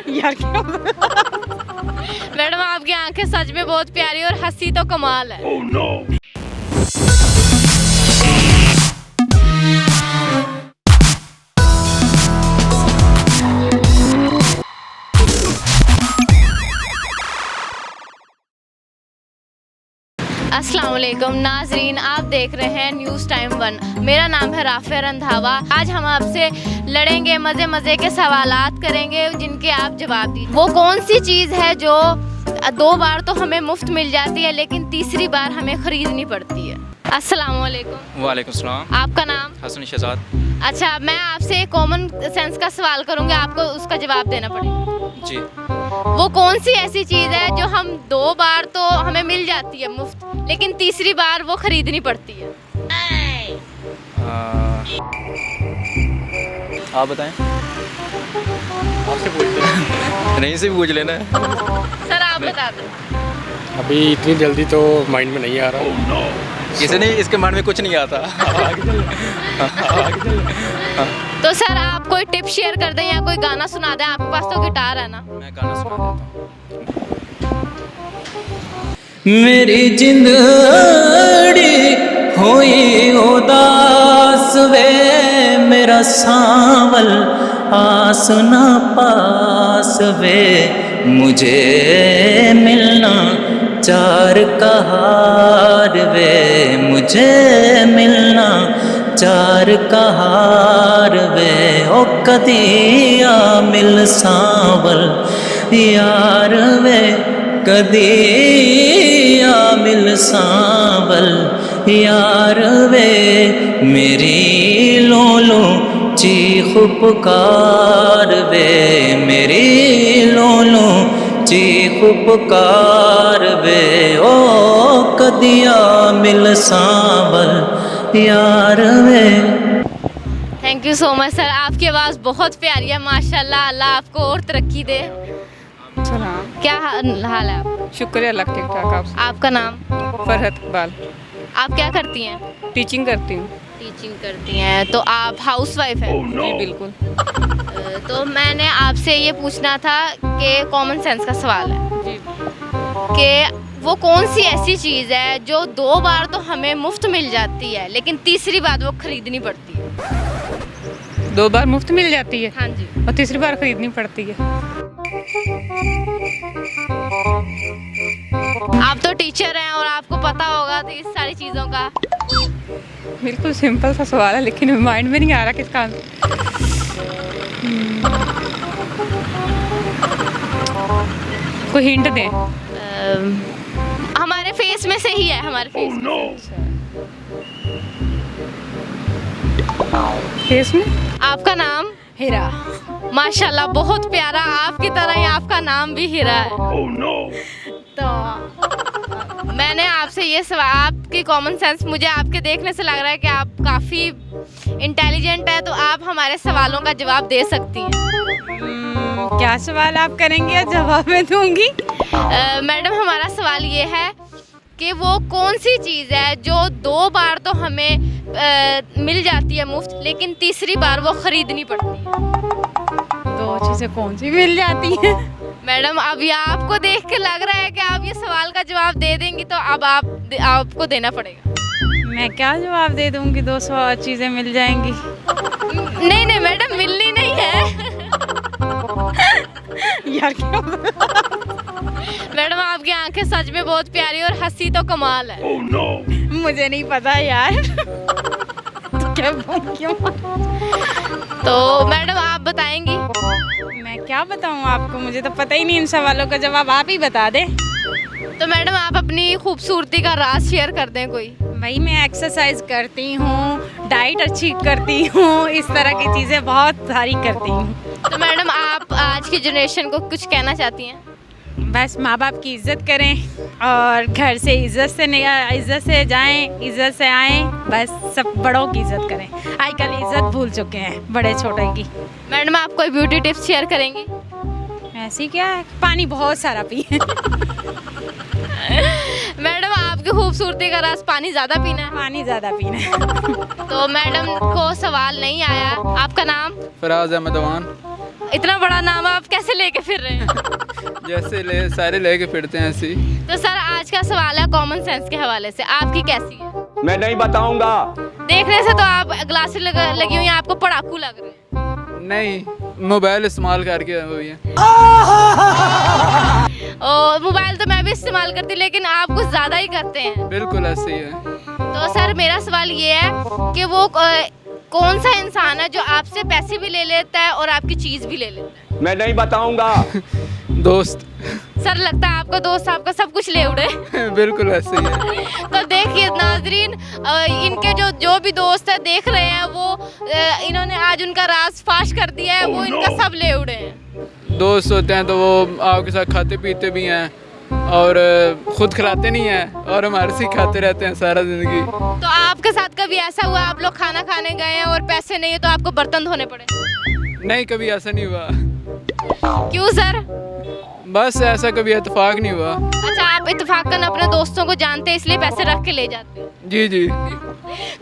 यार क्या मैडम आपकी आंखें सच में बहुत प्यारी और हंसी तो कमाल है। अस्सलाम वालेकुम नाजरीन, आप देख रहे हैं न्यूज़ टाइम 1। मेरा नाम है राफिया रंधावा। आज हम आपसे लड़ेंगे, मज़े मज़े के सवालात करेंगे जिनके आप जवाब दीजिए। वो कौन सी चीज़ है जो 2 बार तो हमें मुफ्त मिल जाती है लेकिन तीसरी बार हमें ख़रीदनी पड़ती है? अस्सलाम वालेकुम। वालेकुम सलाम। आपका नाम? हसन शहजाद। अच्छा, मैं आपसे एक कॉमन सेंस का सवाल करूँगी, आपको उसका जवाब देना पड़ेगा। जी। वो कौन सी ऐसी चीज़ है जो हम 2 बार तो हमें मिल जाती है मुफ्त लेकिन तीसरी बार वो खरीदनी पड़ती है? आप बताएं। आपसे पूछ लेना। नहीं से भी पूछ लेना है। सर आप बता दो। अभी इतनी जल्दी तो माइंड में नहीं आ रहा। इसे नहीं, इसके माइंड में कुछ नहीं आता। तो सर आप कोई टिप शेयर कर दें या कोई गाना सुना दें, आपके पास तो गिटार है ना। मैं गाना सुना देता हूँ। मेरी जिंदड़ी होई उदास वे, मेरा सांवल आस ना पास वे, मुझे मिलना चार कहार वे, मुझे मिलना चार कहार वे, ओ कदिया मिल सांवल यार वे, कदिया मिल सांवल यार वे, मेरी लोलो चीख पुकार वे, मेरी लोलो चीख पुकार वे, ओ कदिया मिल सांवल यार वे। Thank you so much sir, आपकी आवाज़ बहुत प्यारी है माशाल्लाह। अल्लाह आपको और तरक्की दे। सलाम। क्या हाल है आपका? शुक्र है अल्लाह, ठीक ठाक। आप? आपका नाम? फरहत इकबाल। आप क्या करती हैं? टीचिंग करती हूँ। टीचिंग करती हैं, तो आप हाउस वाइफ हैं? जी बिल्कुल। तो मैंने आपसे ये पूछना था कि कॉमन सेंस का सवाल है जी। कि वो कौन सी ऐसी चीज़ है जो 2 बार तो हमें मुफ्त मिल जाती है लेकिन तीसरी बार वो खरीदनी पड़ती है? 2 बार मुफ्त मिल जाती है हाँ जी। और तीसरी बार खरीदनी पड़ती है। आप तो टीचर हैं और आपको पता होगा तो इस सारी चीज़ों का। बिल्कुल सिंपल सा सवाल है लेकिन माइंड में नहीं आ रहा किसका आंसर। कोई हिंट दें। हमारे फेस में से ही है, हमारे फेस में। फेस में? आपका नाम? हीरा। माशाल्लाह बहुत प्यारा, आपकी तरह ही आपका नाम भी हीरा है। तो मैंने आपसे ये सवाल, आपकी कॉमन सेंस मुझे आपके देखने से लग रहा है कि आप काफ़ी इंटेलिजेंट है, तो आप हमारे सवालों का जवाब दे सकती हैं। क्या सवाल आप करेंगे या जवाब मैं दूंगी? मैडम हमारा सवाल ये है कि वो कौन सी चीज़ है जो 2 बार तो हमें मिल जाती है मुफ्त लेकिन तीसरी बार वो खरीदनी पड़ती है? 2 चीज़ें कौन सी मिल जाती हैं? मैडम अब ये आपको देख के लग रहा है कि आप ये सवाल का जवाब दे देंगी, तो अब आपको देना पड़ेगा। मैं क्या जवाब दे दूंगी? 2 चीज़ें मिल जाएंगी। नहीं नहीं मैडम, मिलनी नहीं है। यार क्या मैडम आपकी आंखें सच में बहुत प्यारी और हंसी तो कमाल है। मुझे नहीं पता यार। क्या क्यों? तो मैडम आप बताएंगी? मैं क्या बताऊं आपको, मुझे तो पता ही नहीं। इन सवालों का जवाब आप ही बता दें। तो मैडम आप अपनी खूबसूरती का राज शेयर कर दें कोई। भाई मैं एक्सरसाइज करती हूँ, डाइट अच्छी करती हूँ, इस तरह की चीज़ें बहुत सारी करती हूँ। तो मैडम आप आज की जनरेशन को कुछ कहना चाहती हैं? बस माँ बाप की इज्जत करें और घर से इज्जत से जाएं, इज्जत से आएं। बस सब बड़ों की इज्जत करें। आजकल इज्जत भूल चुके हैं बड़े छोटे की। मैडम आप कोई ब्यूटी टिप्स शेयर करेंगी? ऐसी क्या है, पानी बहुत सारा पिए। मैडम आपकी खूबसूरती का राज पानी ज़्यादा पीना है। पानी ज़्यादा पीना है। तो मैडम को सवाल नहीं आया। आपका नाम? फराज अहमद अवान। इतना बड़ा नाम आप कैसे लेके फिर रहे हैं? जैसे सारे लेके फिरते हैं ऐसे ही। तो सर आज का सवाल है कॉमन सेंस के हवाले से, आपकी कैसी है? मैं नहीं बताऊंगा। देखने से तो आप ग्लासेस लगी हुई हैं, आपको पढ़ाकू लग रहे हैं। नहीं, मोबाइल इस्तेमाल करके हुई है। और मोबाइल तो मैं भी इस्तेमाल करती हूँ, लेकिन आप कुछ ज़्यादा ही करते हैं। बिल्कुल ऐसे ही है। तो सर मेरा सवाल ये है कि वो कौन सा इंसान है जो आपसे पैसे भी ले लेता है और आपकी चीज़ भी ले लेता मैं नहीं बताऊंगा। दोस्त। है? सर लगता है आपका दोस्त आपका सब कुछ ले उड़े। बिल्कुल ऐसे ही है। तो देखिए नाजरीन, इनके जो भी दोस्त है देख रहे हैं, वो इन्होंने आज उनका राज फाश कर दिया है, वो इनका सब ले उड़े हैं। दोस्त होते हैं तो वो आपके साथ खाते पीते भी हैं और खुद खिलाते नहीं हैं और हमारे से खाते रहते हैं सारा ज़िंदगी। तो आपके साथ कभी ऐसा हुआ आप लोग खाना खाने गए हैं और पैसे नहीं है तो आपको बर्तन धोने पड़े? नहीं, कभी ऐसा नहीं हुआ। क्यों सर? बस ऐसा कभी इत्तेफाक नहीं हुआ। अच्छा, आप इत्तेफाकन अपने दोस्तों को जानते हैं इसलिए पैसे रख के ले जाते हैं। जी जी।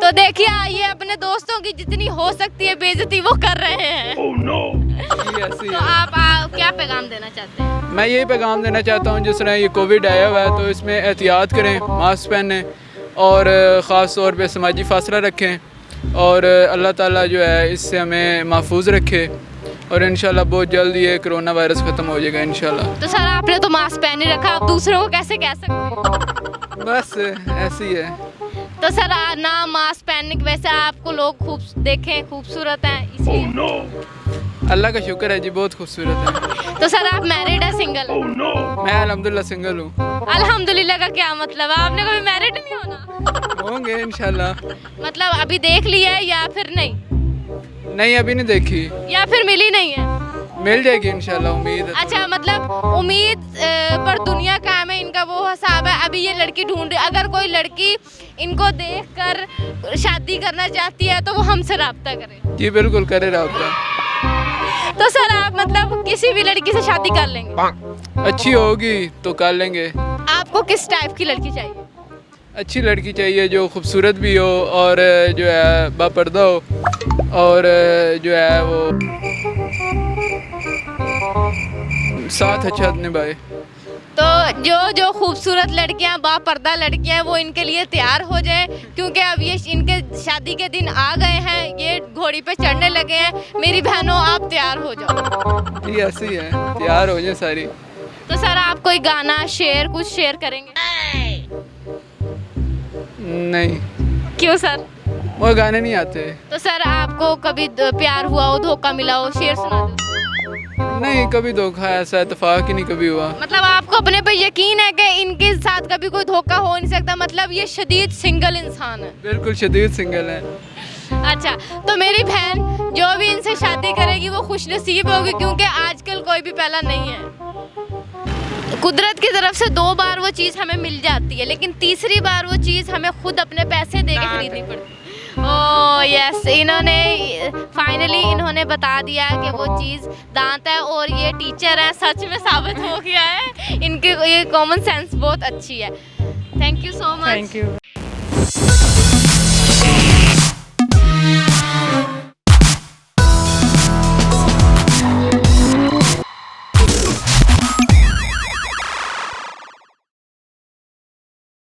तो देखिए ये अपने दोस्तों की जितनी हो सकती है बेइज्जती वो कर रहे हैं। जी, ऐसे ही तो है। आप क्या पैगाम देना चाहते हैं? मैं यही पैगाम देना चाहता हूँ, जिस तरह ये कोविड आया हुआ है तो इसमें एहतियात करें, मास्क पहनें और ख़ास तौर पे समाजी फासला रखें और अल्लाह ताला जो है इससे हमें महफूज रखे और इंशाल्लाह बहुत जल्द ये कोरोना वायरस ख़त्म हो जाएगा इंशाल्लाह। तो सर आपने तो मास्क पहन ही रखा, आप दूसरों को कैसे कह सकते हैं? बस ऐसे ही है। तो सर ना मास्क पहनने की वजह से आपको लोग देखें खूबसूरत हैं इसलिए। अल्लाह का शुक्र है जी, बहुत खूबसूरत है। तो सर आप मैरिड है सिंगल? मैं अल्हम्दुलिल्लाह सिंगल हूँ। अल्हम्दुलिल्लाह का क्या मतलब है? आपने कभी मैरिड नहीं होना? होंगे इंशाल्लाह। मतलब अभी देख लिया है या फिर नहीं? नहीं, अभी नहीं देखी, या फिर मिली नहीं है? मिल जाएगी इंशाल्लाह, उम्मीद है। अच्छा, मतलब उम्मीद पर दुनिया कायम है, इनका वो हिसाब है। अभी ये लड़की ढूंढ रही, अगर कोई लड़की इनको देखकर शादी करना चाहती है तो वो हमसे रब्ता करे। जी बिल्कुल, करे रब्ता। तो सर आप मतलब किसी भी लड़की से शादी कर लेंगे? अच्छी होगी तो कर लेंगे। आपको किस टाइप की लड़की चाहिए? अच्छी लड़की चाहिए जो खूबसूरत भी हो और जो है बापर्दा हो और जो है वो साथ अच्छा निभाए। तो जो खूबसूरत लड़कियां बापर्दा लड़कियां हैं वो इनके लिए तैयार हो जाएं, क्योंकि अब ये इनके शादी के दिन आ गए हैं, ये घोड़ी पे चढ़ने लगे हैं। मेरी बहनों आप तैयार हो जाओ। जी ऐसे ही है, तैयार हो जाए सारी। तो सर आप कोई गाना कुछ शेयर करेंगे? नहीं। क्यों सर? वो गाने नहीं आते। तो सर आपको कभी प्यार हुआ हो, धोखा मिला हो, शेर सुना दो। नहीं, कभी धोखा ऐसा इत्तेफाक ही नहीं कभी हुआ। मतलब आपको अपने पे यकीन है कि इनके साथ कभी कोई धोखा हो नहीं सकता, मतलब ये शदीद सिंगल इंसान है? बिल्कुल शदीद सिंगल है। अच्छा, तो मेरी बहन जो भी इनसे शादी करेगी वो खुश नसीब होगी, क्योंकि आजकल कोई भी पहला नहीं है। कुदरत की तरफ से 2 बार वो चीज़ हमें मिल जाती है, लेकिन तीसरी बार वो चीज़ हमें खुद अपने पैसे दे के खरीदनी पड़ती है। ओह यस, इन्होंने बता दिया कि वो चीज़ दांत है और ये टीचर है, सच में साबित हो गया है। इनके ये कॉमन सेंस बहुत अच्छी है। Thank you so much. Thank you.